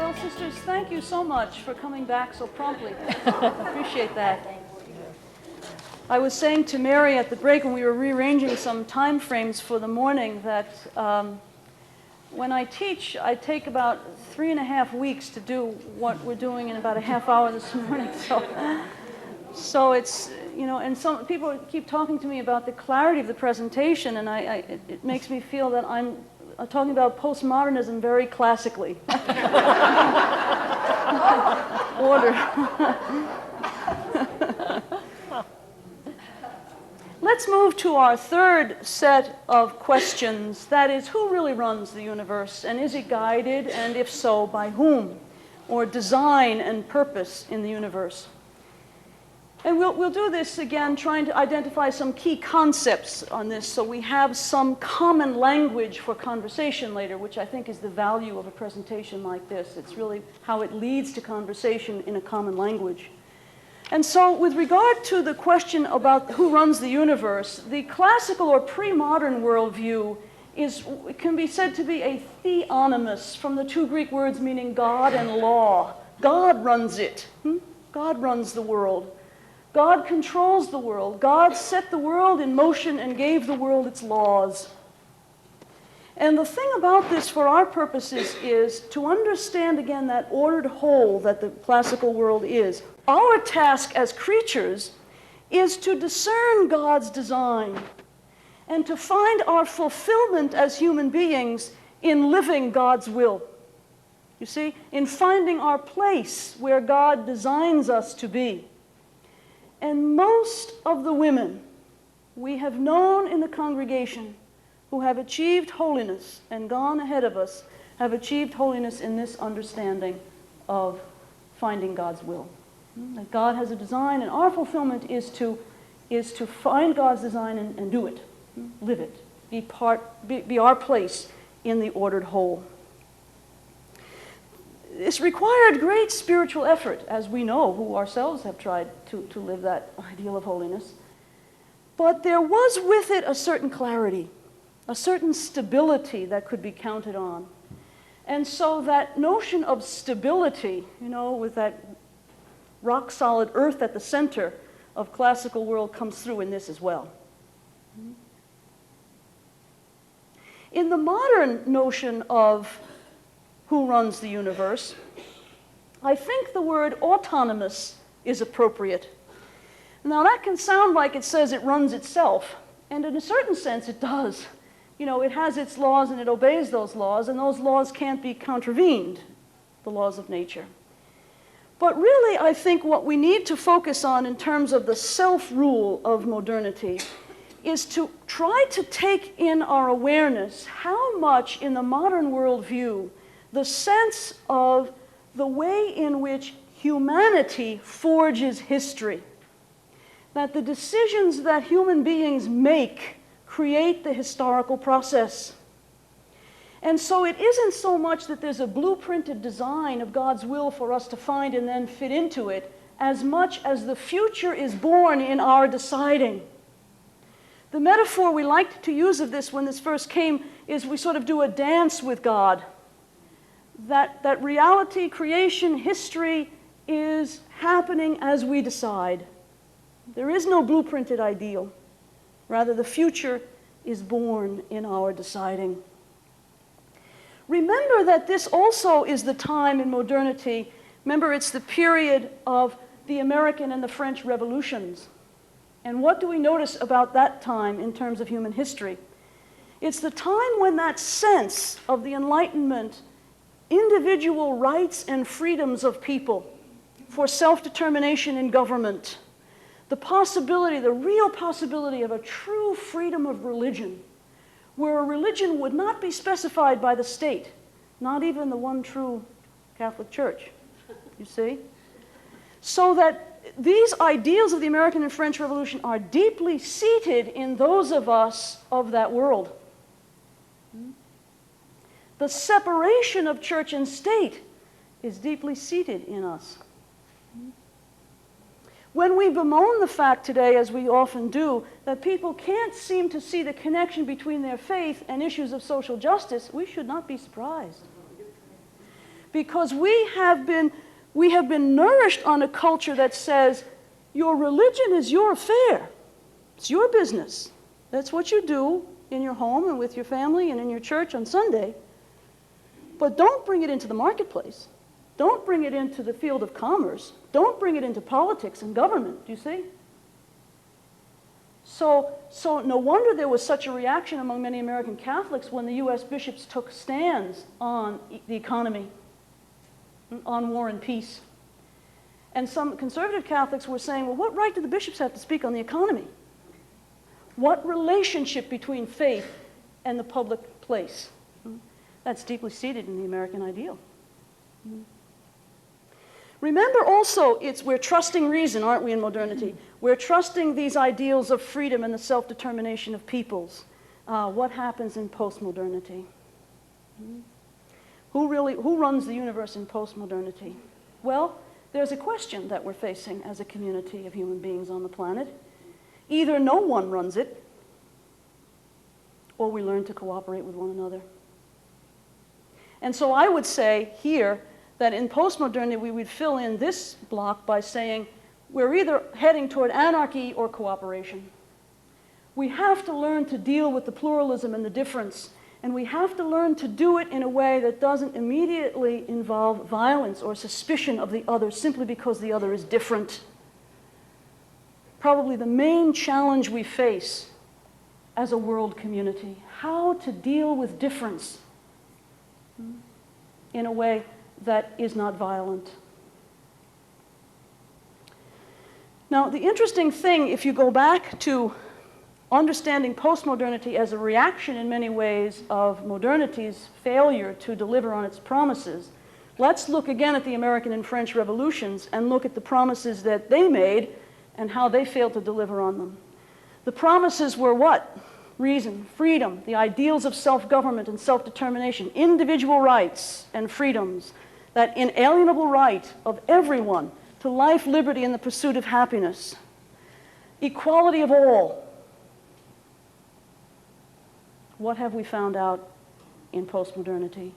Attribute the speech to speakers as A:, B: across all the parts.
A: Well, sisters, thank you so much for coming back so promptly. Appreciate that. I was saying to Mary at the break when we were rearranging some time frames for the morning that when I teach, I take about 3.5 weeks to do what we're doing in about a half hour this morning. So it's, you know, and some people keep talking to me about the clarity of the presentation, and it makes me feel that I'm talking about postmodernism very classically. Order. Let's move to our third set of questions. That is, who really runs the universe, and is it guided, and if so, by whom? Or design and purpose in the universe. And we'll do this again, trying to identify some key concepts on this so we have some common language for conversation later, which I think is the value of a presentation like this. It's really how it leads to conversation in a common language. And so with regard to the question about who runs the universe, the classical or pre-modern worldview can be said to be a theonomous, from the two Greek words meaning God and law. God runs it. God runs the world. God controls the world. God set the world in motion and gave the world its laws. And the thing about this for our purposes is to understand again that ordered whole that the classical world is. Our task as creatures is to discern God's design and to find our fulfillment as human beings in living God's will. You see, in finding our place where God designs us to be. And most of the women we have known in the congregation who have achieved holiness and gone ahead of us have achieved holiness in this understanding of finding God's will. That God has a design, and our fulfillment is to find God's design and do it, live it, be our place in the ordered whole. This required great spiritual effort, as we know, who ourselves have tried to live that ideal of holiness. But there was with it a certain clarity, a certain stability that could be counted on. And so that notion of stability, you know, with that rock-solid earth at the center of classical world comes through in this as well. In the modern notion of who runs the universe, I think the word autonomous is appropriate. Now that can sound like it says it runs itself, and in a certain sense it does. You know, it has its laws and it obeys those laws, and those laws can't be contravened, the laws of nature. But really, I think what we need to focus on in terms of the self-rule of modernity is to try to take in our awareness how much in the modern worldview the sense of the way in which humanity forges history, that the decisions that human beings make create the historical process. And so it isn't so much that there's a blueprinted design of God's will for us to find and then fit into it, as much as the future is born in our deciding. The metaphor we liked to use of this when this first came is we sort of do a dance with God. That reality, creation, history is happening as we decide. There is no blueprinted ideal. Rather, the future is born in our deciding. Remember that this also is the time in modernity. Remember, it's the period of the American and the French revolutions. And what do we notice about that time in terms of human history? It's the time when that sense of the Enlightenment, individual rights and freedoms of people for self-determination in government, the possibility, the real possibility of a true freedom of religion, where a religion would not be specified by the state, not even the one true Catholic Church, you see? So that these ideals of the American and French Revolution are deeply seated in those of us of that world. The separation of church and state is deeply seated in us. When we bemoan the fact today, as we often do, that people can't seem to see the connection between their faith and issues of social justice, we should not be surprised. because we have been nourished on a culture that says, your religion is your affair. It's your business. That's what you do in your home and with your family and in your church on Sunday. But don't bring it into the marketplace. Don't bring it into the field of commerce. Don't bring it into politics and government, do you see? So no wonder there was such a reaction among many American Catholics when the U.S. bishops took stands on the economy, on war and peace. And some conservative Catholics were saying, well, what right do the bishops have to speak on the economy? What relationship between faith and the public place? That's deeply seated in the American ideal. Remember also, we're trusting reason, aren't we, in modernity? We're trusting these ideals of freedom and the self-determination of peoples. What happens in postmodernity? Who runs the universe in postmodernity? Well, there's a question that we're facing as a community of human beings on the planet. Either no one runs it, or we learn to cooperate with one another. And so I would say here that in postmodernity we would fill in this block by saying we're either heading toward anarchy or cooperation. We have to learn to deal with the pluralism and the difference, and we have to learn to do it in a way that doesn't immediately involve violence or suspicion of the other simply because the other is different. Probably the main challenge we face as a world community, how to deal with difference in a way that is not violent. Now, the interesting thing, if you go back to understanding postmodernity as a reaction in many ways of modernity's failure to deliver on its promises, let's look again at the American and French revolutions and look at the promises that they made and how they failed to deliver on them. The promises were what? Reason, freedom, the ideals of self-government and self-determination, individual rights and freedoms, that inalienable right of everyone to life, liberty, and the pursuit of happiness, equality of all. What have we found out in postmodernity?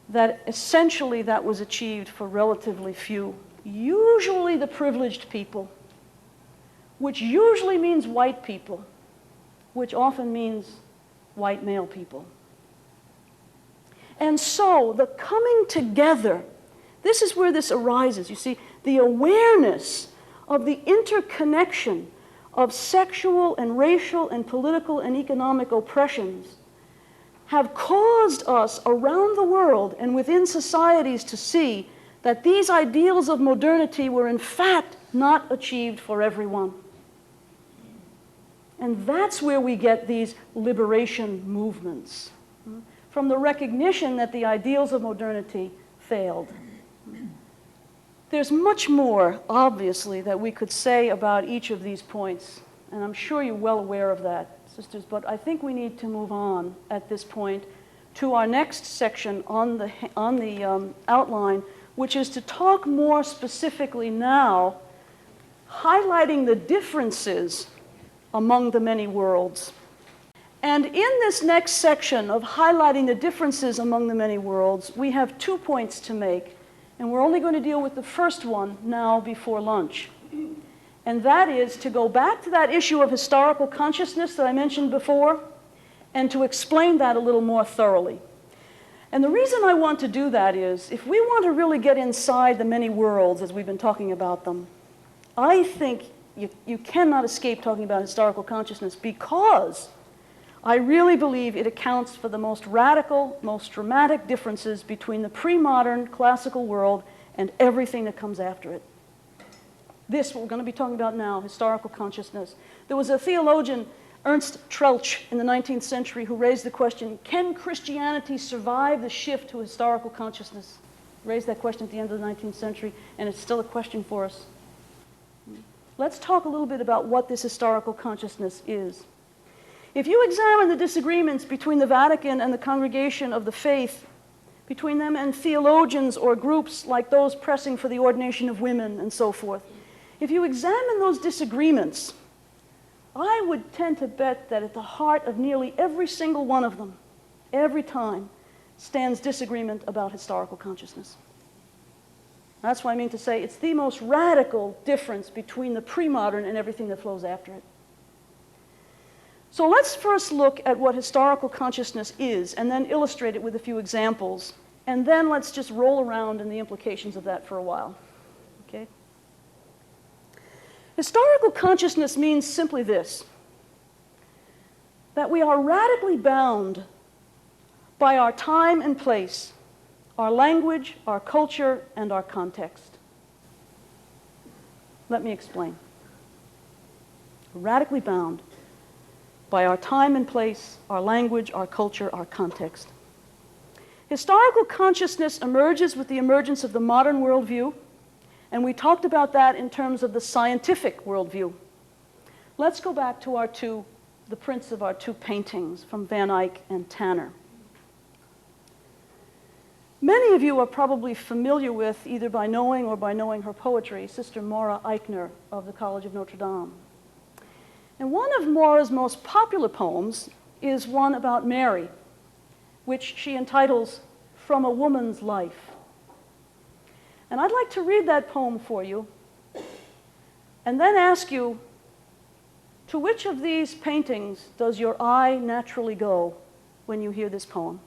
A: That essentially that was achieved for relatively few, usually the privileged people, which usually means white people, which often means white male people. And so the coming together, this is where this arises. You see, the awareness of the interconnection of sexual and racial and political and economic oppressions have caused us around the world and within societies to see that these ideals of modernity were in fact not achieved for everyone. And that's where we get these liberation movements, from the recognition that the ideals of modernity failed. There's much more, obviously, that we could say about each of these points, and I'm sure you're well aware of that, sisters, but I think we need to move on at this point to our next section on the outline, which is to talk more specifically now, highlighting the differences among the many worlds. And in this next section of highlighting the differences among the many worlds, we have 2 points to make, and we're only going to deal with the first one now before lunch. And that is to go back to that issue of historical consciousness that I mentioned before, and to explain that a little more thoroughly. And the reason I want to do that is, if we want to really get inside the many worlds as we've been talking about them, I think you cannot escape talking about historical consciousness, because I really believe it accounts for the most radical, most dramatic differences between the pre-modern classical world and everything that comes after it. This, what we're going to be talking about now, historical consciousness. There was a theologian, Ernst Troeltsch, in the 19th century who raised the question, can Christianity survive the shift to historical consciousness? Raised that question at the end of the 19th century, and it's still a question for us. Let's talk a little bit about what this historical consciousness is. If you examine the disagreements between the Vatican and the Congregation of the Faith, between them and theologians or groups like those pressing for the ordination of women and so forth, if you examine those disagreements, I would tend to bet that at the heart of nearly every single one of them, every time, stands disagreement about historical consciousness. That's what I mean to say it's the most radical difference between the pre-modern and everything that flows after it. So let's first look at what historical consciousness is and then illustrate it with a few examples. And then let's just roll around in the implications of that for a while. Okay? Historical consciousness means simply this, that we are radically bound by our time and place, our language, our culture, and our context. Let me explain. Radically bound by our time and place, our language, our culture, our context. Historical consciousness emerges with the emergence of the modern worldview, and we talked about that in terms of the scientific worldview. Let's go back to the prints of our two paintings from Van Eyck and Tanner. Many of you are probably familiar with, either by knowing or by knowing her poetry, Sister Maura Eichner of the College of Notre Dame. And one of Maura's most popular poems is one about Mary, which she entitles From a Woman's Life. And I'd like to read that poem for you and then ask you, to which of these paintings does your eye naturally go when you hear this poem?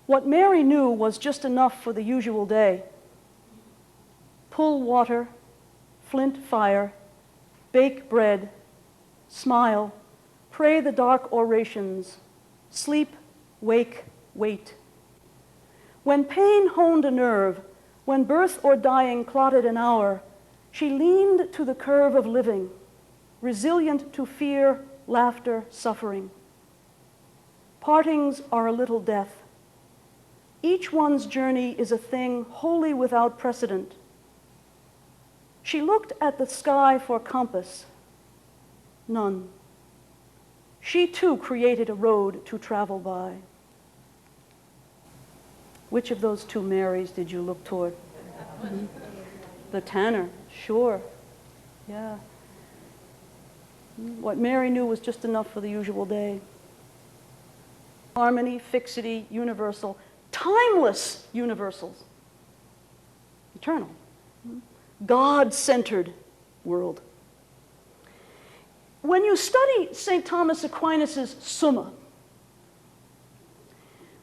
A: What Mary knew was just enough for the usual day. Pull water, flint fire, bake bread, smile, pray the dark orations, sleep, wake, wait. When pain honed a nerve, when birth or dying clotted an hour, she leaned to the curve of living, resilient to fear, laughter, suffering. Partings are a little death. Each one's journey is a thing wholly without precedent. She looked at the sky for compass. None. She too created a road to travel by. Which of those two Marys did you look toward? Mm-hmm. The Tanner, sure. Yeah. What Mary knew was just enough for the usual day. Harmony, fixity, universal, timeless universals. Eternal. God-centered world. When you study St. Thomas Aquinas' Summa,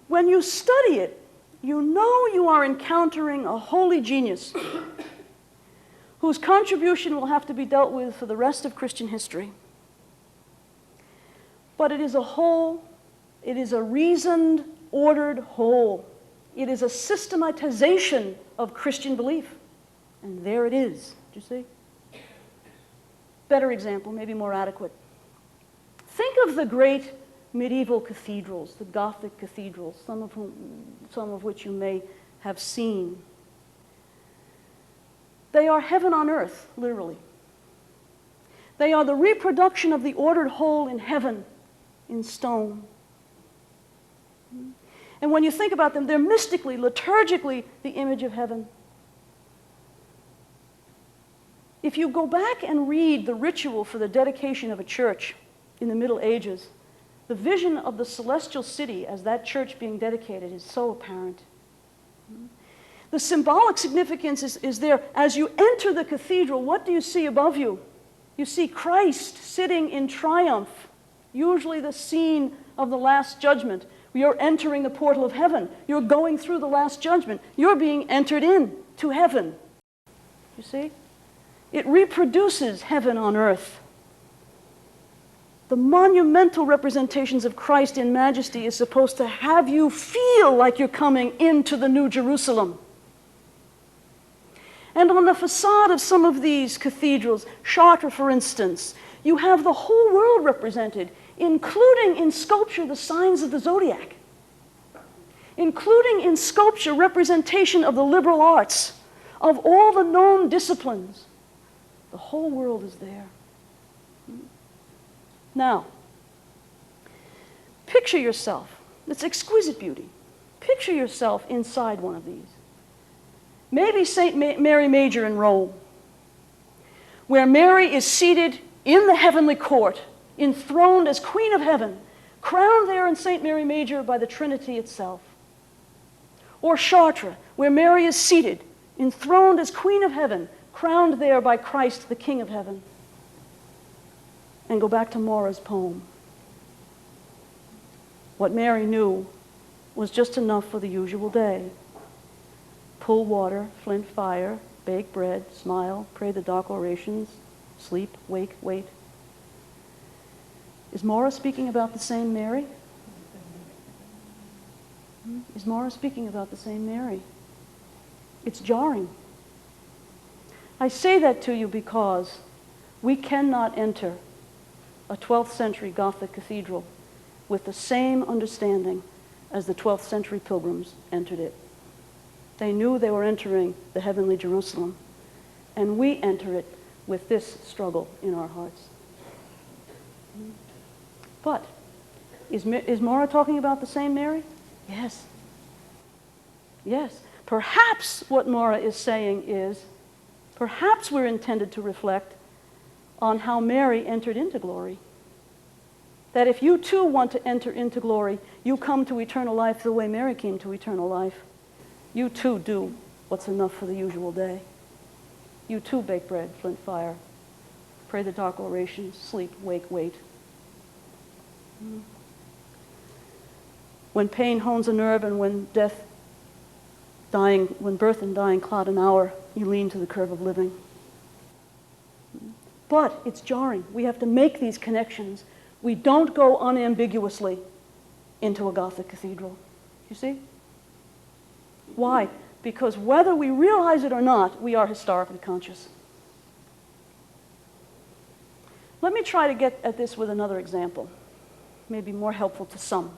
A: when you study it, you know you are encountering a holy genius whose contribution will have to be dealt with for the rest of Christian history. But it is a whole, it is a reasoned, ordered whole. It is a systematization of Christian belief. And there it is. Do you see? Better example, maybe more adequate. Think of the great medieval cathedrals, the Gothic cathedrals, some of which you may have seen. They are heaven on earth, literally. They are the reproduction of the ordered whole in heaven, in stone. And when you think about them, they're mystically, liturgically the image of heaven. If you go back and read the ritual for the dedication of a church in the Middle Ages, the vision of the celestial city as that church being dedicated is so apparent. The symbolic significance is there. As you enter the cathedral, what do you see above you? You see Christ sitting in triumph, usually the scene of the Last Judgment. You're entering the portal of heaven. You're going through the Last Judgment. You're being entered in to heaven. You see? It reproduces heaven on earth. The monumental representations of Christ in majesty is supposed to have you feel like you're coming into the New Jerusalem. And on the facade of some of these cathedrals, Chartres for instance, you have the whole world represented, including in sculpture the signs of the zodiac, including in sculpture representation of the liberal arts, of all the known disciplines. The whole world is there. Now, picture yourself. It's exquisite beauty. Picture yourself inside one of these. Maybe St. Mary Major in Rome, where Mary is seated in the heavenly court, enthroned as Queen of Heaven, crowned there in St. Mary Major by the Trinity itself. Or Chartres, where Mary is seated, enthroned as Queen of Heaven, crowned there by Christ, the King of Heaven. And go back to Maura's poem. What Mary knew was just enough for the usual day. Pull water, flint fire, bake bread, smile, pray the dark orations, sleep, wake, wait. Is Maura speaking about the same Mary? Is Maura speaking about the same Mary? It's jarring. I say that to you because we cannot enter a 12th century Gothic cathedral with the same understanding as the 12th century pilgrims entered it. They knew they were entering the heavenly Jerusalem, and we enter it with this struggle in our hearts. But is Maura talking about the same Mary? Yes. Yes. Perhaps what Maura is saying is, perhaps we're intended to reflect on how Mary entered into glory. That if you too want to enter into glory, you come to eternal life the way Mary came to eternal life. You too do what's enough for the usual day. You too bake bread, flint fire, pray the dark orations, sleep, wake, wait. When pain hones a nerve and when when birth and dying cloud an hour, you lean to the curve of living. But it's jarring. We have to make these connections. We don't go unambiguously into a Gothic cathedral. You see? Why? Because whether we realize it or not, we are historically conscious. Let me try to get at this with another example, maybe more helpful to some.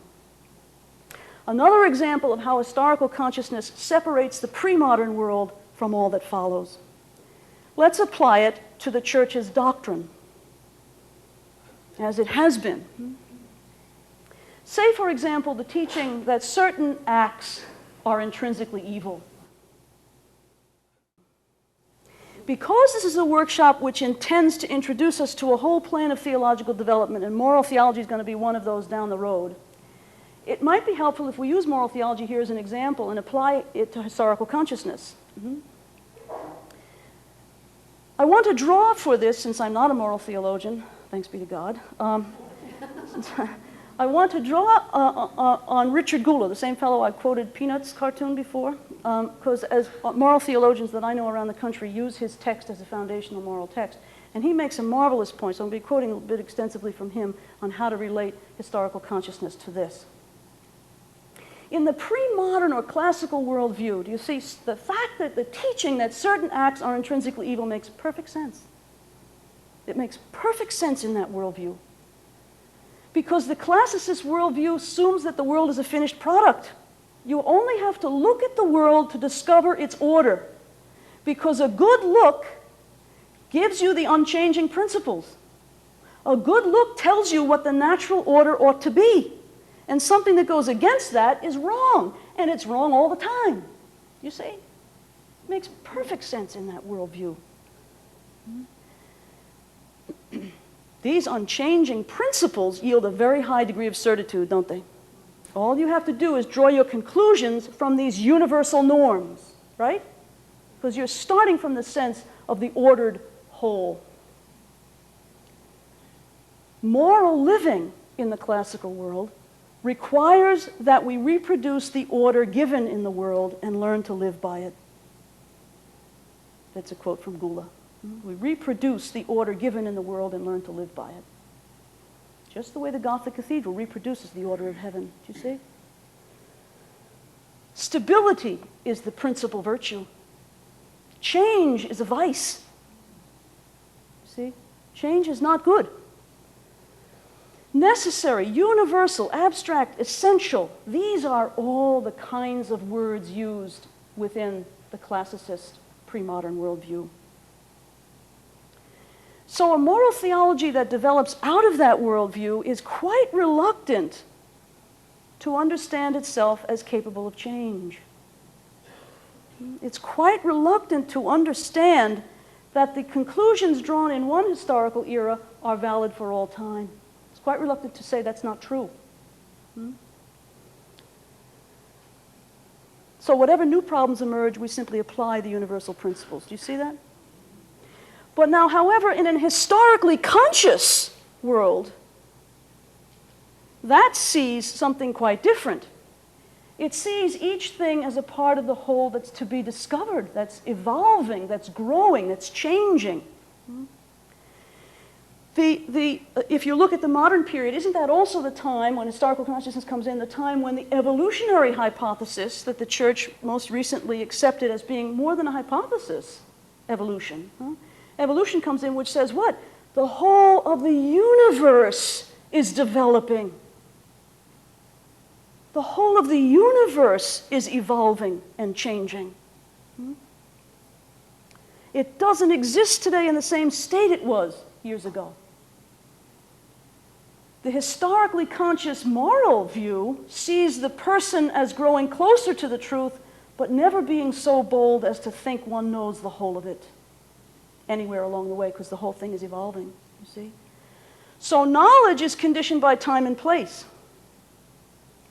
A: Another example of how historical consciousness separates the pre-modern world from all that follows. Let's apply it to the Church's doctrine, as it has been. Say, for example, the teaching that certain acts are intrinsically evil. Because this is a workshop which intends to introduce us to a whole plan of theological development, and moral theology is going to be one of those down the road, it might be helpful if we use moral theology here as an example and apply it to historical consciousness. I want to draw for this, since I'm not a moral theologian, thanks be to God, I want to draw on Richard Gula, the same fellow I quoted Peanuts cartoon before, because as moral theologians that I know around the country use his text as a foundational moral text. And he makes some marvelous points. I'm going to be quoting a bit extensively from him on how to relate historical consciousness to this. In the pre-modern or classical worldview, do you see the fact that the teaching that certain acts are intrinsically evil makes perfect sense? It makes perfect sense in that worldview. Because the classicist worldview assumes that the world is a finished product. You only have to look at the world to discover its order. Because a good look gives you the unchanging principles. A good look tells you what the natural order ought to be. And something that goes against that is wrong. And it's wrong all the time. You see? It makes perfect sense in that worldview. These unchanging principles yield a very high degree of certitude, don't they? All you have to do is draw your conclusions from these universal norms, right? Because you're starting from the sense of the ordered whole. Moral living in the classical world requires that we reproduce the order given in the world and learn to live by it. That's a quote from Gula. We reproduce the order given in the world and learn to live by it. Just the way the Gothic cathedral reproduces the order of heaven. Do you see? Stability is the principal virtue. Change is a vice. See? Change is not good. Necessary, universal, abstract, essential. These are all the kinds of words used within the classicist pre-modern worldview. So a moral theology that develops out of that worldview is quite reluctant to understand itself as capable of change. It's quite reluctant to understand that the conclusions drawn in one historical era are valid for all time. It's quite reluctant to say that's not true. So whatever new problems emerge, we simply apply the universal principles. Do you see that? But now, however, in an historically conscious world, that sees something quite different. It sees each thing as a part of the whole that's to be discovered, that's evolving, that's growing, that's changing. If you look at the modern period, isn't that also the time when historical consciousness comes in, the time when the evolutionary hypothesis that the Church most recently accepted as being more than a hypothesis, evolution. Evolution comes in, which says what? The whole of the universe is developing. The whole of the universe is evolving and changing. It doesn't exist today in the same state it was years ago. The historically conscious moral view sees the person as growing closer to the truth, but never being so bold as to think one knows the whole of it anywhere along the way, because the whole thing is evolving, you see? So knowledge is conditioned by time and place.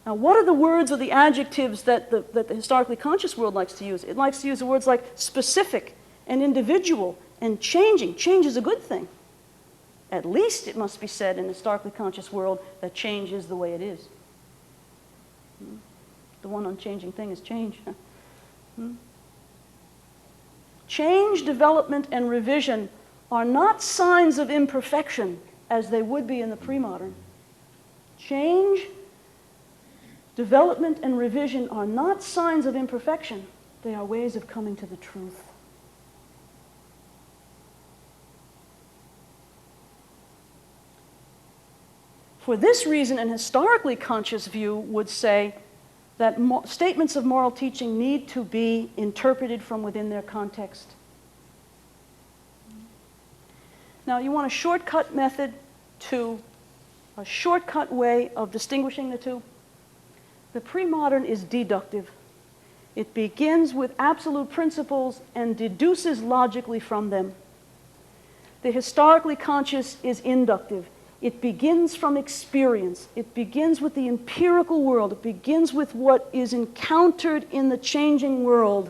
A: Now, what are the words or the adjectives that the historically conscious world likes to use? It likes to use the words like specific and individual and changing. Change is a good thing. At least it must be said in the historically conscious world that change is the way it is. The one unchanging thing is change. Change, development, and revision are not signs of imperfection as they would be in the pre-modern. Change, development, and revision are not signs of imperfection. They are ways of coming to the truth. For this reason, an historically conscious view would say that statements of moral teaching need to be interpreted from within their context. Now, you want a shortcut method to a shortcut way of distinguishing the two? The pre-modern is deductive. It begins with absolute principles and deduces logically from them. The historically conscious is inductive. It begins from experience. It begins with the empirical world. It begins with what is encountered in the changing world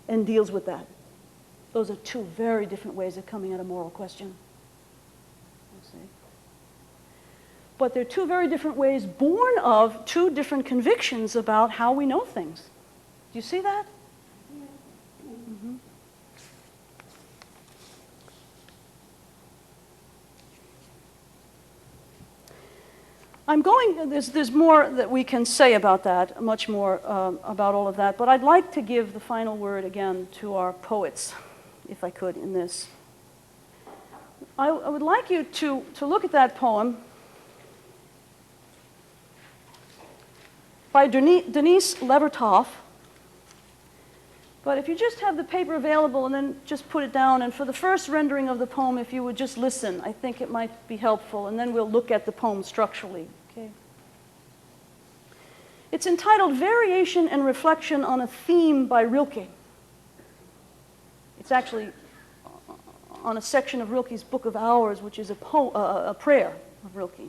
A: and deals with that. Those are two very different ways of coming at a moral question. But they're two very different ways born of two different convictions about how we know things. Do you see that? There's more that we can say about that, much more about all of that, but I'd like to give the final word again to our poets, if I could, in this. I would like you to look at that poem by Denise Levertov. But if you just have the paper available and then just put it down, and for the first rendering of the poem, if you would just listen, I think it might be helpful, and then we'll look at the poem structurally. Okay. It's entitled Variation and Reflection on a Theme by Rilke. It's actually on a section of Rilke's Book of Hours, which is a prayer of Rilke.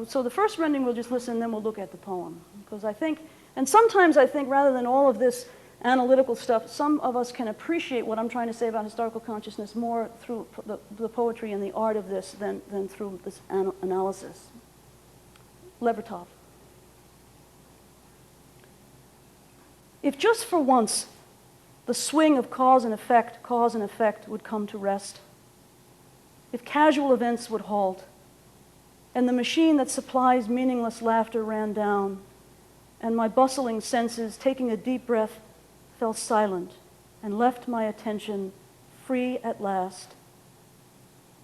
A: So the first rendering, we'll just listen, and then we'll look at the poem. Because I think, and sometimes I think rather than all of this analytical stuff, some of us can appreciate what I'm trying to say about historical consciousness more through the poetry and the art of this than through this analysis. Levertov. If just for once the swing of cause and effect would come to rest, if casual events would halt, and the machine that supplies meaningless laughter ran down, and my bustling senses, taking a deep breath, fell silent and left my attention free at last.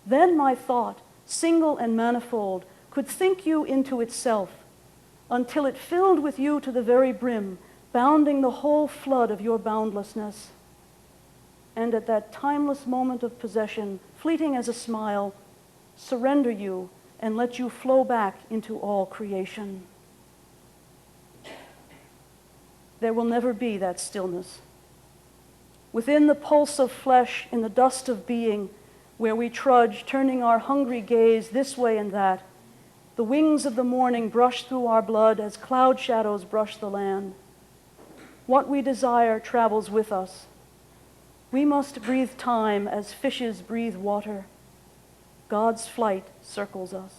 A: Then my thought, single and manifold, could think you into itself, until it filled with you to the very brim, bounding the whole flood of your boundlessness. And at that timeless moment of possession, fleeting as a smile, surrender you and let you flow back into all creation. There will never be that stillness. Within the pulse of flesh, in the dust of being, where we trudge, turning our hungry gaze this way and that, The wings of the morning brush through our blood as cloud shadows brush the land. What we desire travels with us. We must breathe time as fishes breathe water. God's flight circles us.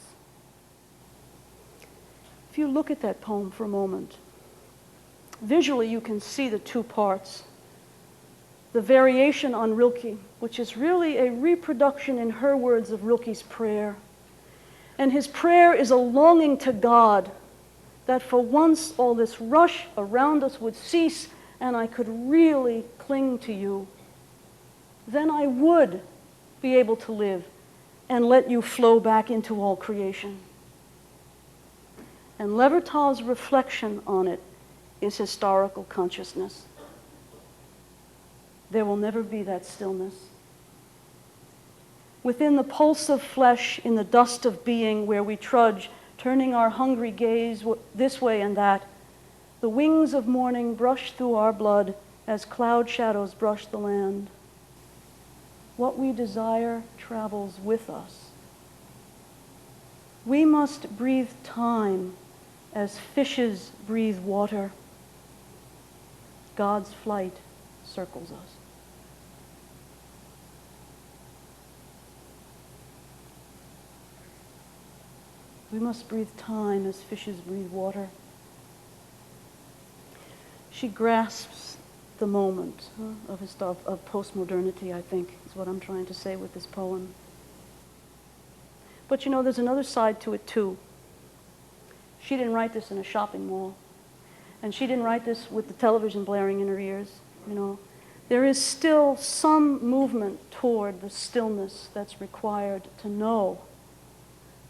A: If you look at that poem for a moment, visually you can see the two parts. The variation on Rilke, which is really a reproduction in her words of Rilke's prayer. And his prayer is a longing to God that for once all this rush around us would cease and I could really cling to you. Then I would be able to live and let you flow back into all creation. And Levertov's reflection on it is historical consciousness. There will never be that stillness. Within the pulse of flesh, in the dust of being, where we trudge, turning our hungry gaze this way and that, the wings of morning brush through our blood as cloud shadows brush the land. What we desire travels with us. We must breathe time as fishes breathe water. God's flight circles us. We must breathe time as fishes breathe water. She grasps the moment of postmodernity, I think, is what I'm trying to say with this poem. But you know, there's another side to it too. She didn't write this in a shopping mall. And she didn't write this with the television blaring in her ears, you know. There is still some movement toward the stillness that's required to know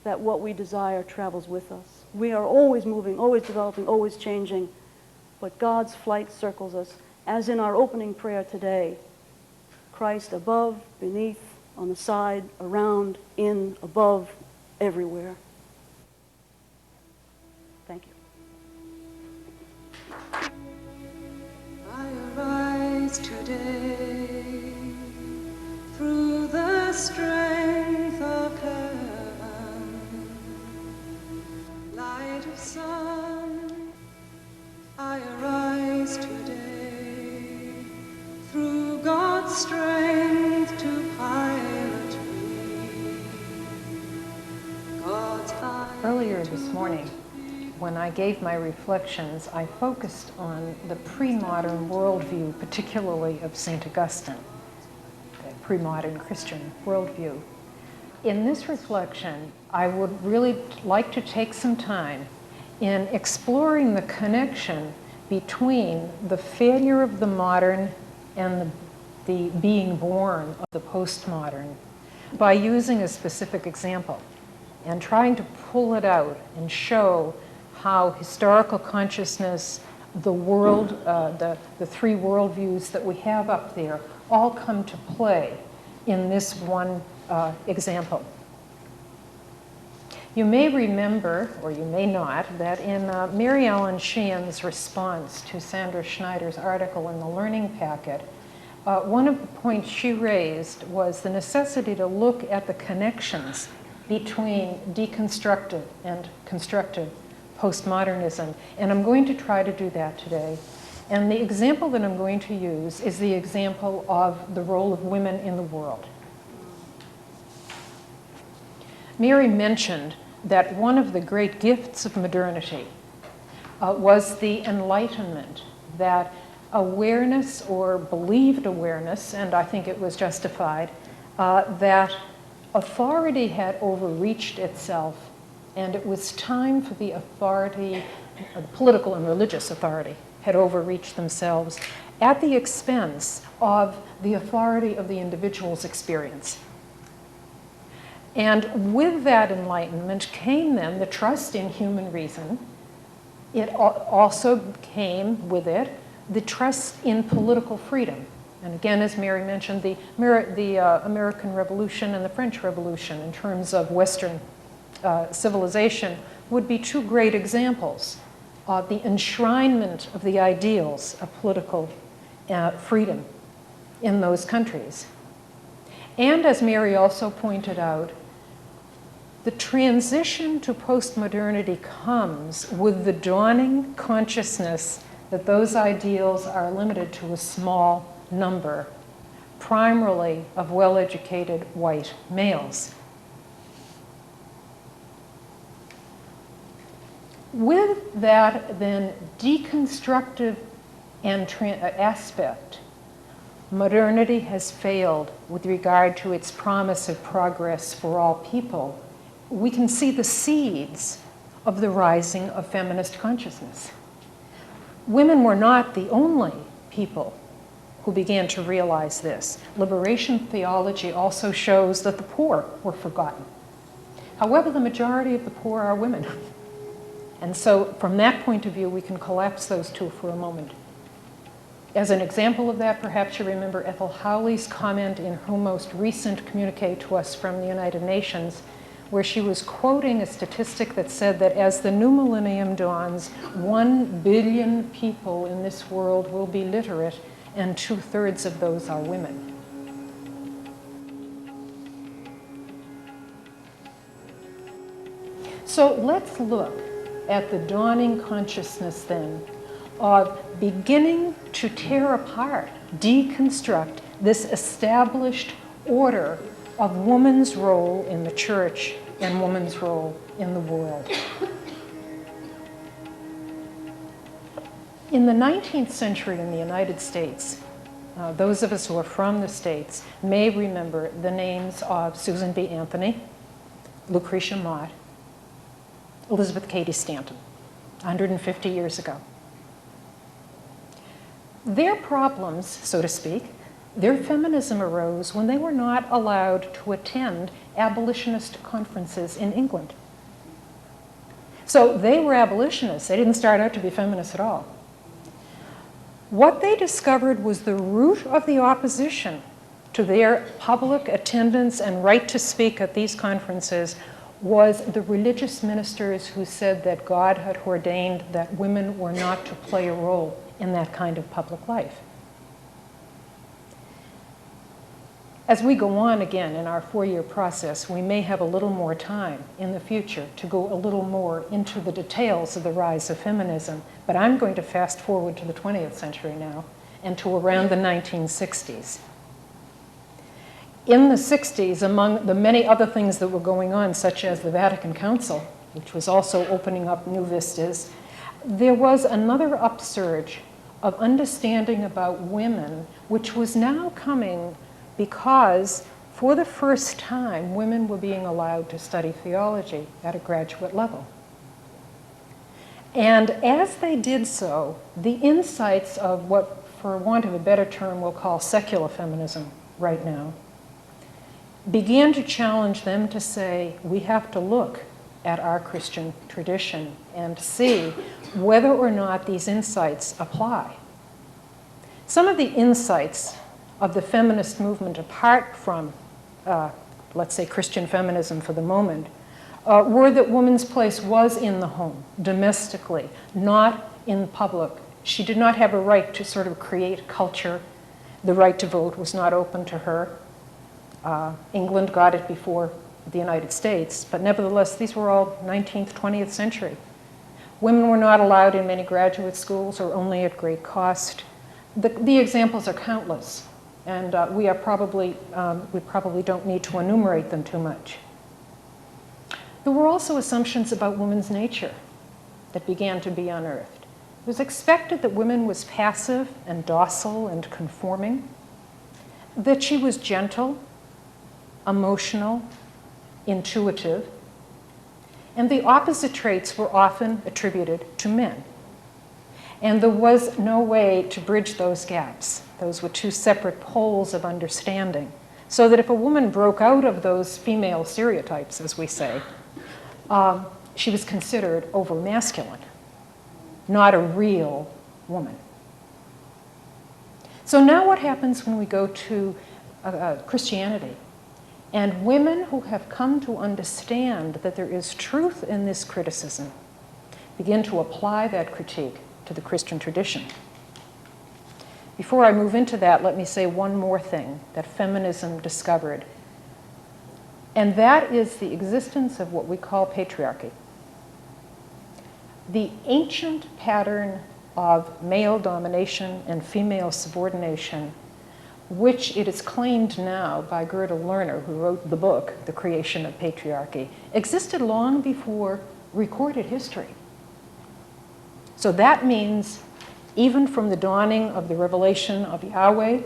A: that what we desire travels with us. We are always moving, always developing, always changing. But God's flight circles us, as in our opening prayer today. Christ above, beneath, on the side, around, in, above, everywhere. Thank you.
B: I arise today through the strength of heaven, light of sun. I arise today through God's strength to pilot me. God's eye.
C: Earlier this morning, when I gave my reflections, I focused on the pre-modern worldview, particularly of St. Augustine, the pre-modern Christian worldview. In this reflection, I would really like to take some time in exploring the connection between the failure of the modern and the being born of the postmodern by using a specific example and trying to pull it out and show how historical consciousness, the world, the three worldviews that we have up there, all come to play in this one example. You may remember, or you may not, that in Mary Ellen Sheehan's response to Sandra Schneider's article in the Learning Packet, one of the points she raised was the necessity to look at the connections between deconstructive and constructive postmodernism, and I'm going to try to do that today. And the example that I'm going to use is the example of the role of women in the world. Mary mentioned that one of the great gifts of modernity was the Enlightenment, that awareness or believed awareness, and I think it was justified, that authority had overreached itself and it was time for the authority, the political and religious authority had overreached themselves at the expense of the authority of the individual's experience. And with that enlightenment came then the trust in human reason. It also came with it the trust in political freedom. And again, as Mary mentioned, the American Revolution and the French Revolution in terms of Western civilization would be two great examples of the enshrinement of the ideals of political freedom in those countries. And as Mary also pointed out, The transition to postmodernity comes with the dawning consciousness that those ideals are limited to a small number, primarily of well-educated white males. With that, then, deconstructive aspect, modernity has failed with regard to its promise of progress for all people. We can see the seeds of the rising of feminist consciousness. Women were not the only people who began to realize this. Liberation theology also shows that the poor were forgotten. However, the majority of the poor are women. And so from that point of view, we can collapse those two for a moment. As an example of that, perhaps you remember Ethel Howley's comment in her most recent communique to us from the United Nations, where she was quoting a statistic that said that as the new millennium dawns, 1 billion people in this world will be literate, and 2/3 of those are women. So let's look at the dawning consciousness then of beginning to tear apart, deconstruct this established order of woman's role in the church and woman's role in the world. In the 19th century in the United States, those of us who are from the States may remember the names of Susan B. Anthony, Lucretia Mott, Elizabeth Cady Stanton, 150 years ago. Their problems, so to speak, their feminism arose when they were not allowed to attend abolitionist conferences in England. So they were abolitionists. They didn't start out to be feminists at all. What they discovered was the root of the opposition to their public attendance and right to speak at these conferences was the religious ministers who said that God had ordained that women were not to play a role in that kind of public life. As we go on again in our 4-year process, we may have a little more time in the future to go a little more into the details of the rise of feminism, but I'm going to fast forward to the 20th century now and to around the 1960s. In the 60s, among the many other things that were going on, such as the Vatican Council, which was also opening up new vistas, there was another upsurge of understanding about women, which was now coming because, for the first time, women were being allowed to study theology at a graduate level. And as they did so, the insights of what, for want of a better term, we'll call secular feminism right now, began to challenge them to say, we have to look at our Christian tradition and see whether or not these insights apply. Some of the insights of the feminist movement, apart from, let's say, Christian feminism for the moment, were that woman's place was in the home, domestically, not in public. She did not have a right to sort of create culture. The right to vote was not open to her. England got it before the United States, but nevertheless, these were all 19th, 20th century. Women were not allowed in many graduate schools or only at great cost. The examples are countless, and we probably don't need to enumerate them too much. There were also assumptions about women's nature that began to be unearthed. It was expected that women was passive and docile and conforming, that she was gentle, emotional, intuitive, and the opposite traits were often attributed to men. And there was no way to bridge those gaps. Those were two separate poles of understanding. So that if a woman broke out of those female stereotypes, as we say, she was considered over-masculine, not a real woman. So now what happens when we go to Christianity? And women who have come to understand that there is truth in this criticism begin to apply that critique to the Christian tradition. Before I move into that, let me say one more thing that feminism discovered. And that is the existence of what we call patriarchy. The ancient pattern of male domination and female subordination, which it is claimed now by Gerda Lerner, who wrote the book, The Creation of Patriarchy, existed long before recorded history. So that means even from the dawning of the revelation of Yahweh,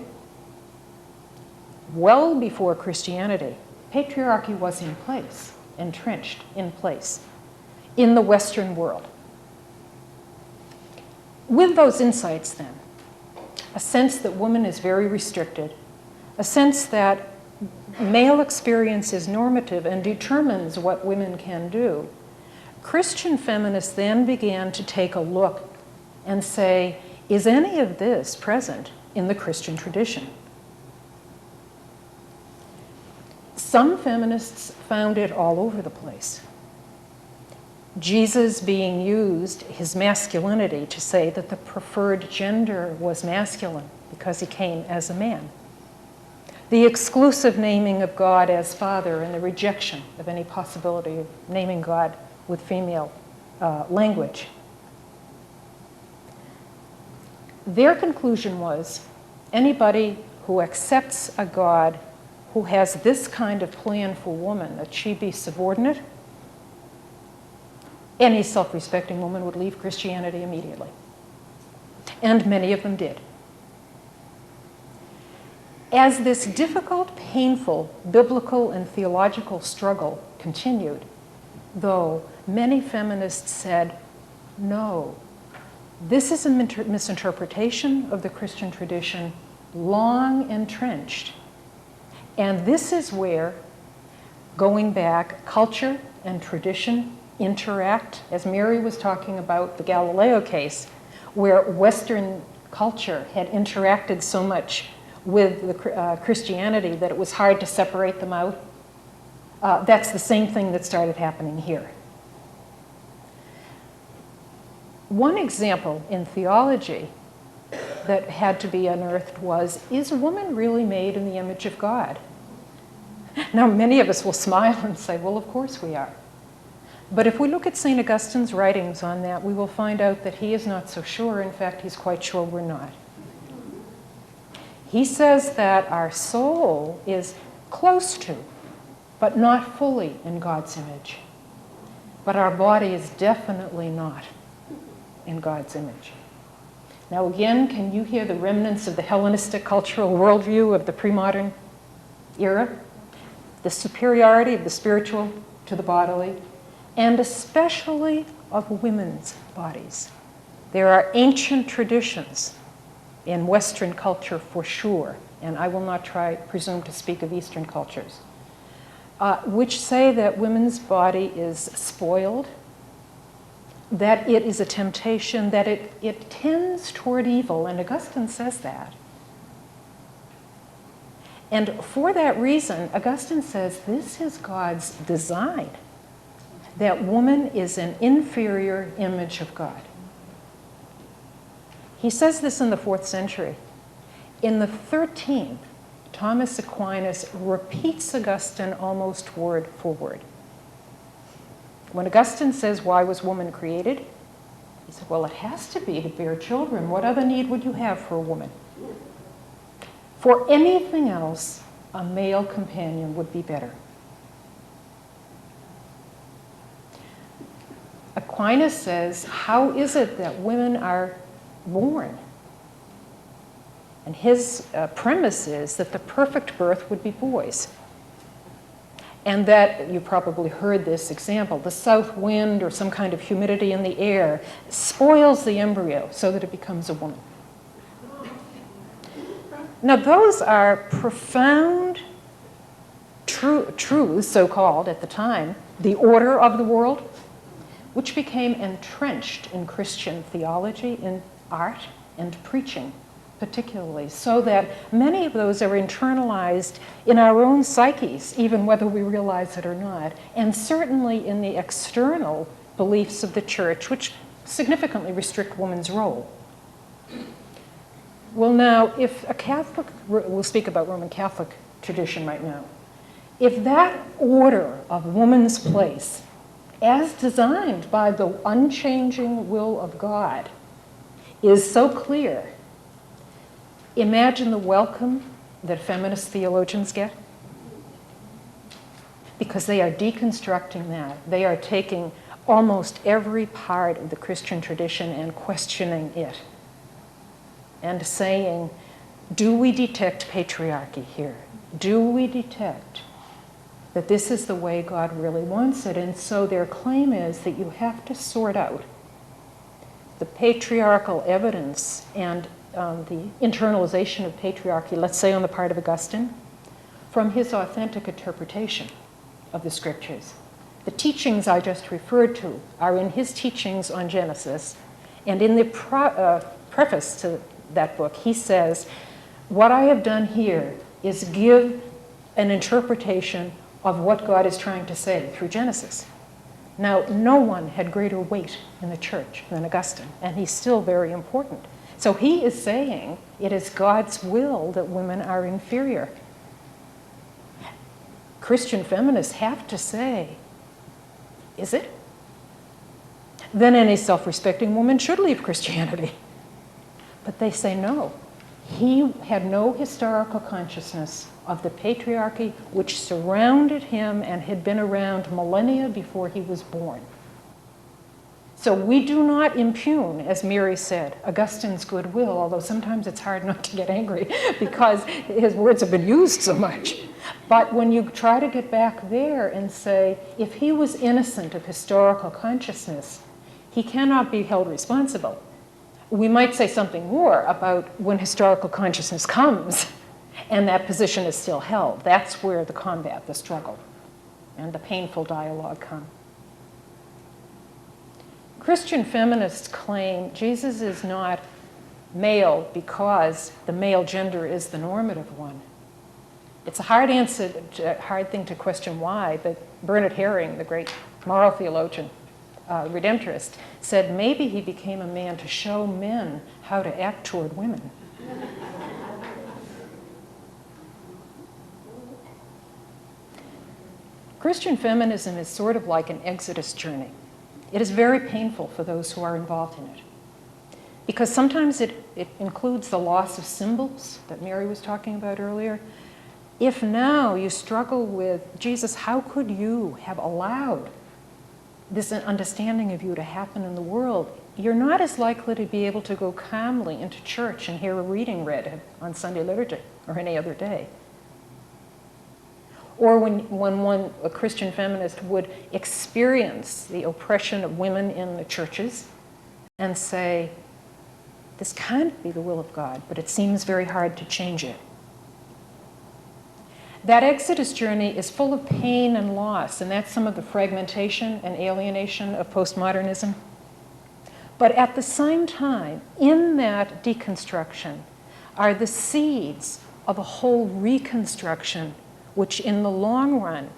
C: well before Christianity, patriarchy was in place, entrenched in place in the Western world. With those insights then, a sense that woman is very restricted, a sense that male experience is normative and determines what women can do, Christian feminists then began to take a look and say, is any of this present in the Christian tradition? Some feminists found it all over the place. Jesus being used, his masculinity, to say that the preferred gender was masculine because he came as a man. The exclusive naming of God as Father and the rejection of any possibility of naming God with female language. Their conclusion was, anybody who accepts a God who has this kind of plan for woman, that she be subordinate, any self-respecting woman would leave Christianity immediately. And many of them did. As this difficult, painful, biblical and theological struggle continued, though, many feminists said, no, this is a misinterpretation of the Christian tradition, long entrenched. And this is where, going back, culture and tradition interact, as Mary was talking about the Galileo case, where Western culture had interacted so much with the Christianity that it was hard to separate them out. That's the same thing that started happening here. One example in theology that had to be unearthed was, is woman really made in the image of God? Now, many of us will smile and say, well, of course we are. But if we look at St. Augustine's writings on that, we will find out that he is not so sure. In fact, he's quite sure we're not. He says that our soul is close to, but not fully in God's image. But our body is definitely not in God's image. Now again, can you hear the remnants of the Hellenistic cultural worldview of the pre-modern era? The superiority of the spiritual to the bodily, and especially of women's bodies. There are ancient traditions in Western culture for sure, and I will not presume to speak of Eastern cultures, which say that women's body is spoiled, that it is a temptation, that it tends toward evil, and Augustine says that. And for that reason, Augustine says this is God's design, that woman is an inferior image of God. He says this in the 4th century. In the 13th, Thomas Aquinas repeats Augustine almost word for word. When Augustine says, why was woman created? He said, well, it has to be to bear children. What other need would you have for a woman? For anything else, a male companion would be better. Aquinas says, how is it that women are born? And his premise is that the perfect birth would be boys. And that, you probably heard this example, the south wind or some kind of humidity in the air spoils the embryo so that it becomes a woman. Now those are profound truths, so-called at the time, the order of the world, which became entrenched in Christian theology, in art, and preaching particularly, so that many of those are internalized in our own psyches, even whether we realize it or not, and certainly in the external beliefs of the church, which significantly restrict woman's role. Well now, if a Catholic, we'll speak about Roman Catholic tradition right now, If that order of woman's place, as designed by the unchanging will of God, is so clear, imagine the welcome that feminist theologians get. Because they are deconstructing that. They are taking almost every part of the Christian tradition and questioning it. And saying, do we detect patriarchy here? Do we detect that this is the way God really wants it? And so their claim is that you have to sort out the patriarchal evidence and the internalization of patriarchy, let's say on the part of Augustine, from his authentic interpretation of the scriptures. The teachings I just referred to are in his teachings on Genesis, and in the preface to that book, he says, what I have done here is give an interpretation of what God is trying to say through Genesis. Now, no one had greater weight in the church than Augustine, and he's still very important. So he is saying it is God's will that women are inferior. Christian feminists have to say, is it? Then any self-respecting woman should leave Christianity. But they say no. He had no historical consciousness of the patriarchy which surrounded him and had been around millennia before he was born. So we do not impugn, as Mary said, Augustine's goodwill, although sometimes it's hard not to get angry because his words have been used so much. But when you try to get back there and say, if he was innocent of historical consciousness, he cannot be held responsible. We might say something more about when historical consciousness comes and that position is still held. That's where the combat, the struggle, and the painful dialogue come. Christian feminists claim Jesus is not male because the male gender is the normative one. It's a hard thing to question why, but Bernard Herring, the great moral theologian, redemptorist, said maybe he became a man to show men how to act toward women. Christian feminism is sort of like an exodus journey. It is very painful for those who are involved in it. Because sometimes it includes the loss of symbols that Mary was talking about earlier. If now you struggle with, Jesus, how could you have allowed this understanding of you to happen in the world? You're not as likely to be able to go calmly into church and hear a reading read on Sunday liturgy or any other day. Or when a Christian feminist would experience the oppression of women in the churches and say, this can't be the will of God, but it seems very hard to change it. That exodus journey is full of pain and loss, and that's some of the fragmentation and alienation of postmodernism. But at the same time, in that deconstruction are the seeds of a whole reconstruction, which in the long run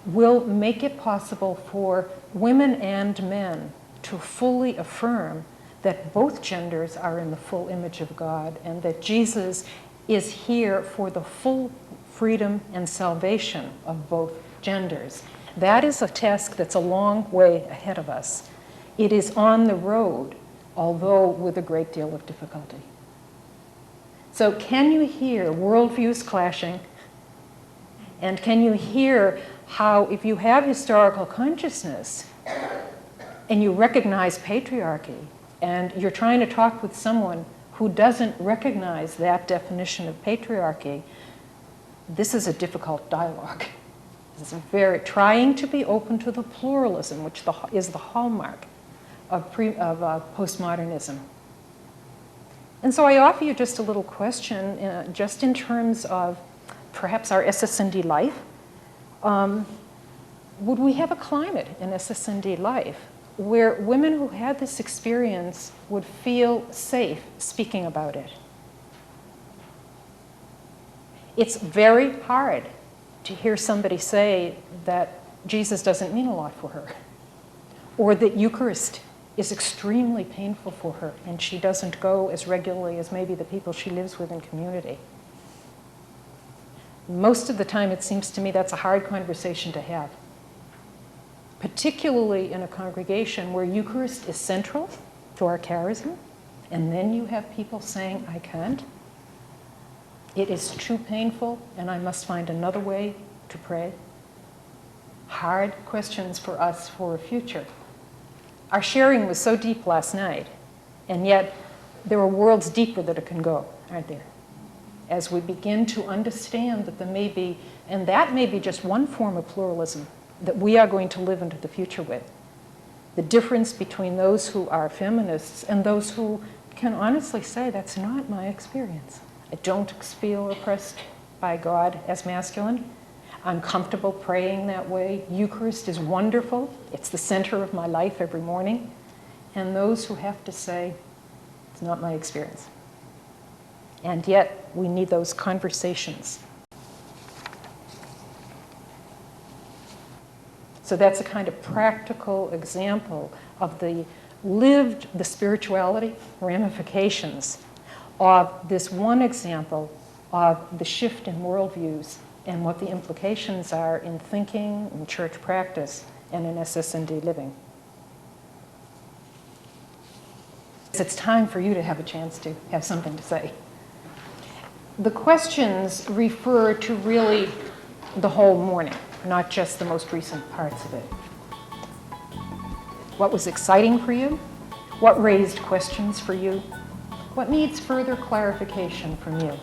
C: will make it possible for women and men to fully affirm that both genders are in the full image of God and that Jesus is here for the full freedom and salvation of both genders. That is a task that's a long way ahead of us. It is on the road, although with a great deal of difficulty. So can you hear worldviews clashing? And can you hear how, if you have historical consciousness and you recognize patriarchy and you're trying to talk with someone who doesn't recognize that definition of patriarchy, this is a difficult dialogue. This is trying to be open to the pluralism, which is the hallmark of postmodernism. And so I offer you just a little question, just in terms of perhaps our SS&D life. Would we have a climate in SS&D life where women who had this experience would feel safe speaking about it? It's very hard to hear somebody say that Jesus doesn't mean a lot for her, or that Eucharist is extremely painful for her and she doesn't go as regularly as maybe the people she lives with in community. Most of the time, it seems to me that's a hard conversation to have, particularly in a congregation where Eucharist is central to our charism, and then you have people saying, I can't. It is too painful, and I must find another way to pray. Hard questions for us for a future. Our sharing was so deep last night, and yet there are worlds deeper that it can go, aren't there? As we begin to understand that there may be, and that may be just one form of pluralism that we are going to live into the future with. The difference between those who are feminists and those who can honestly say, that's not my experience. I don't feel oppressed by God as masculine. I'm comfortable praying that way. Eucharist is wonderful. It's the center of my life every morning. And those who have to say, it's not my experience. And yet, we need those conversations. So that's a kind of practical example of the spirituality ramifications of this one example of the shift in worldviews and what the implications are in thinking, in church practice, and in SS&D living. It's time for you to have a chance to have something to say. The questions refer to really the whole morning, not just the most recent parts of it. What was exciting for you? What raised questions for you? What needs further clarification from you?